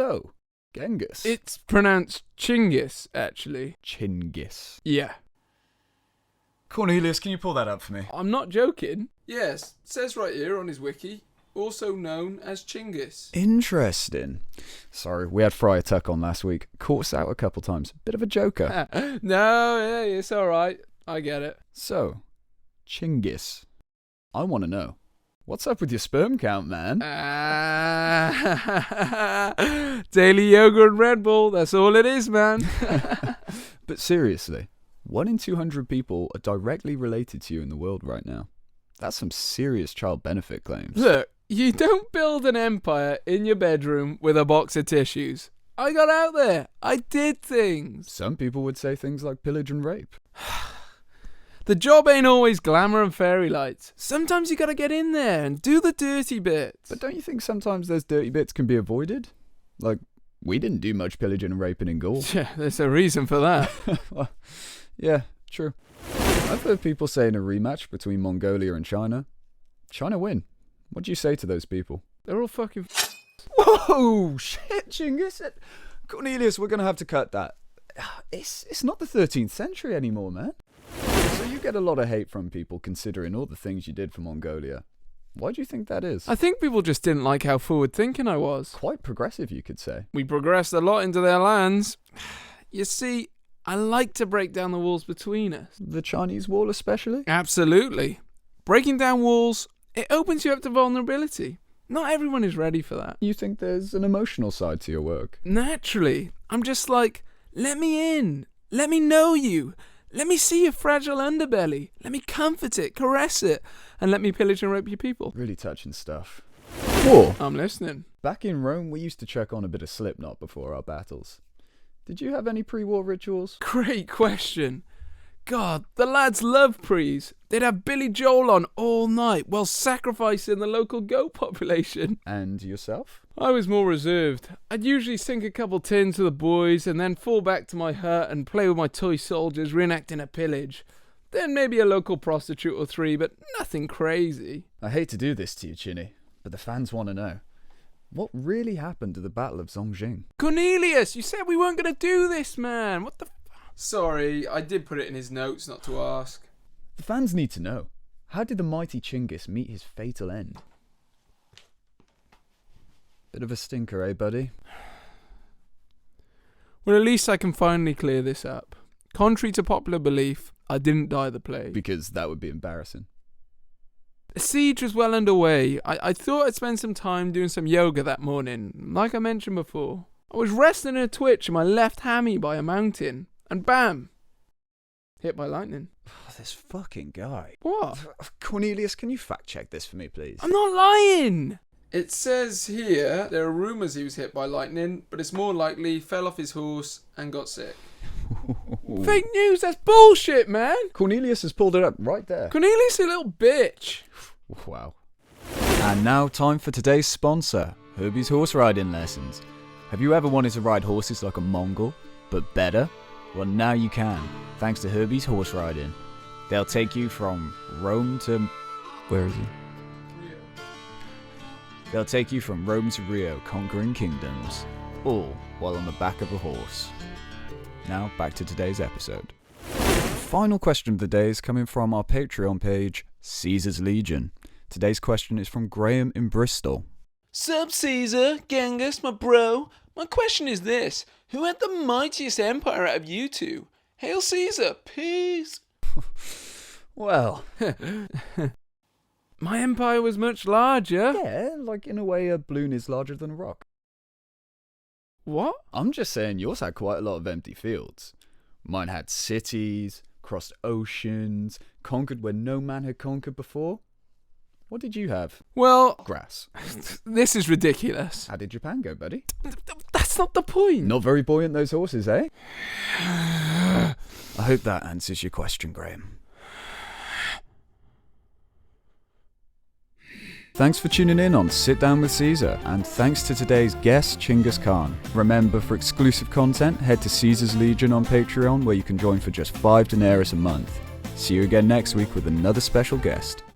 So, Genghis. It's pronounced Chinggis, actually. Chingis. Yeah. Cornelius, can you pull that up for me? I'm not joking. Yes, it says right here on his wiki, also known as Chinggis. Interesting. Sorry, we had Friar Tuck on last week. Caught us out a couple times. Bit of a joker. No, yeah, it's alright. I get it. So, Chinggis. I want to know. What's up with your sperm count, man? Daily yogurt and Red Bull, that's all it is, man. But seriously, 1 in 200 people are directly related to you in the world right now. That's some serious child benefit claims. Look, you don't build an empire in your bedroom with a box of tissues. I got out there. I did things. Some people would say things like pillage and rape. The job ain't always glamour and fairy lights. Sometimes you gotta get in there and do the dirty bits. But don't you think sometimes those dirty bits can be avoided? Like, we didn't do much pillaging and raping in Gaul. Yeah, there's a reason for that. Well, yeah, true. I've heard people say in a rematch between Mongolia and China win. What do you say to those people? They're all fucking... Whoa! Shit, Genghis! Cornelius, we're going to have to cut that. It's not the 13th century anymore, man. So you get a lot of hate from people considering all the things you did for Mongolia. Why do you think that is? I think people just didn't like how forward-thinking I was. Quite progressive, you could say. We progressed a lot into their lands. You see, I like to break down the walls between us. The Chinese wall especially? Absolutely. Breaking down walls, it opens you up to vulnerability. Not everyone is ready for that. You think there's an emotional side to your work? Naturally. I'm just like, let me in. Let me know you. Let me see your fragile underbelly. Let me comfort it, caress it, and let me pillage and rape your people. Really touching stuff. War. I'm listening. Back in Rome, we used to check on a bit of Slipknot before our battles. Did you have any pre-war rituals? Great question. God, the lads love prees. They'd have Billy Joel on all night while sacrificing the local goat population. And yourself? I was more reserved. I'd usually sink a couple tins with the boys and then fall back to my hut and play with my toy soldiers reenacting a pillage. Then maybe a local prostitute or 3, but nothing crazy. I hate to do this to you, Chinny, but the fans want to know. What really happened to the Battle of Zongjing? Cornelius, you said we weren't going to do this, man. What the Sorry, I did put it in his notes not to ask. The fans need to know. How did the mighty Chinggis meet his fatal end? Bit of a stinker, eh, buddy? Well, at least I can finally clear this up. Contrary to popular belief, I didn't die the plague. Because that would be embarrassing. The siege was well underway. I thought I'd spend some time doing some yoga that morning, like I mentioned before. I was resting in a twitch in my left hammy by a mountain, and bam! Hit by lightning. Oh, this fucking guy. What? Cornelius, can you fact check this for me, please? I'm not lying! It says here there are rumours he was hit by lightning, but it's more likely he fell off his horse and got sick. Fake news, that's bullshit, man! Cornelius has pulled it up right there. Cornelius is a little bitch. Wow. And now time for today's sponsor, Herbie's Horse Riding Lessons. Have you ever wanted to ride horses like a Mongol, but better? Well, now you can, thanks to Herbie's Horse Riding. They'll take you from Rome to... Where is he? Rio. They'll take you from Rome to Rio, conquering kingdoms, all while on the back of a horse. Now, back to today's episode. The final question of the day is coming from our Patreon page, Caesar's Legion. Today's question is from Graham in Bristol. Sup, Caesar, Genghis, my bro. My question is this. Who had the mightiest empire out of you two? Hail Caesar, peace. Well, my empire was much larger. yeah, like in a way a balloon is larger than a rock. What? I'm just saying yours had quite a lot of empty fields. Mine had cities, crossed oceans, conquered where no man had conquered before. What did you have? Well, Grass. this is ridiculous. How did Japan go, buddy? That's not the point. Not very buoyant, those horses, eh? I hope that answers your question, Graham. Thanks for tuning in on Sit Down with Caesar, and thanks to today's guest, Genghis Khan. Remember, for exclusive content, head to Caesar's Legion on Patreon, where you can join for just 5 denarii a month. See you again next week with another special guest.